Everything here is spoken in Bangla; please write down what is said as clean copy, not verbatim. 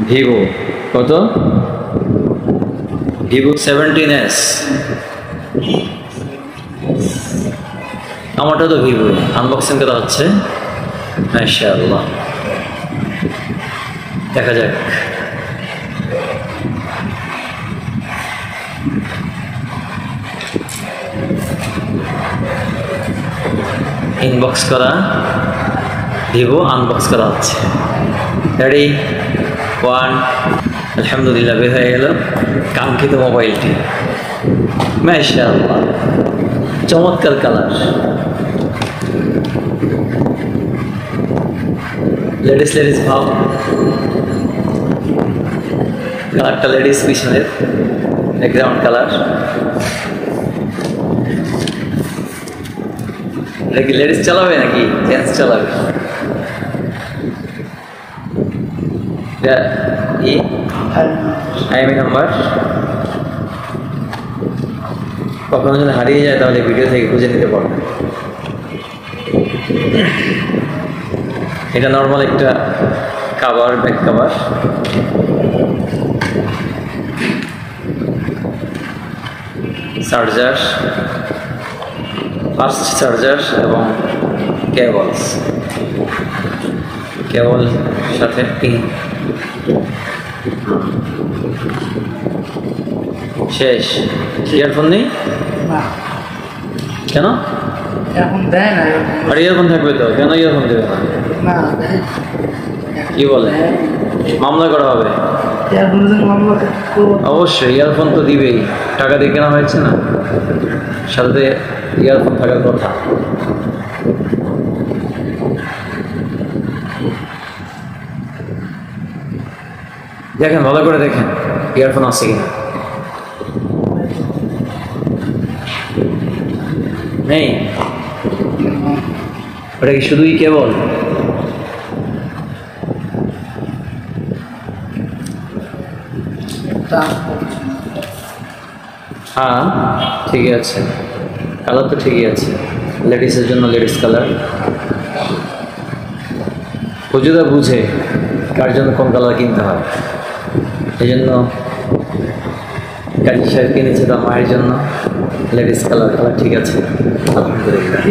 ভিভো কত? Vivo 17S। আমারটা তো ভিভো। আনবক্সিং করা হচ্ছে, মাশাআল্লাহ। দেখা যাক। ইনবক্স করা, ভিভো আনবক্স করা হচ্ছে। রেডি, 1। আলহামদুলিল্লাহ, বের হয়ে গেল কাঙ্ক্ষিত মোবাইলটি। মাশাআল্লাহ, চমৎকার কালার। লেডিস ভাব, কালারটা লেডিস, পিছনের ব্যাকগ্রাউন্ড কালার। এটা কি লেডিস চালাবে নাকি জেন্টস চালাবে? IME number. কখনো যদি হারিয়ে যায় তাহলে ভিডিও থেকে খুঁজে নিতে পারবো। এটা নর্মাল একটা cover, back cover. Charger, fast charger এবং কেবল সাথে পিন। শেষ। ইয়ারফোন নেই কেন? এখন দেয় না। আর ইয়ারফোন থাকবে তো, কেন ইয়ারফোন দেবে না? কি বলে, মামলা করা হবে? অবশ্যই ইয়ারফোন তো দিবেই, টাকা দিয়ে কেনা হয়েছে না, সাথে ইয়ারফোন থাকার কথা। দেখেন, ভালো করে দেখেন ইয়ারফোন আছে কিনা। নেই, ওটা কি শুধুই কেবল? হ্যাঁ, ঠিকই আছে, কালার তো ঠিকই আছে। লেডিসের জন্য লেডিস কালার। হুজুরা বুঝে কার জন্য কোন কালার কিনতে হয়, এই জন্য কাজী সাহেব কিনেছে তার মায়ের জন্য লেডিস কালার। ঠিক আছে, আলহামদুলিল্লাহ।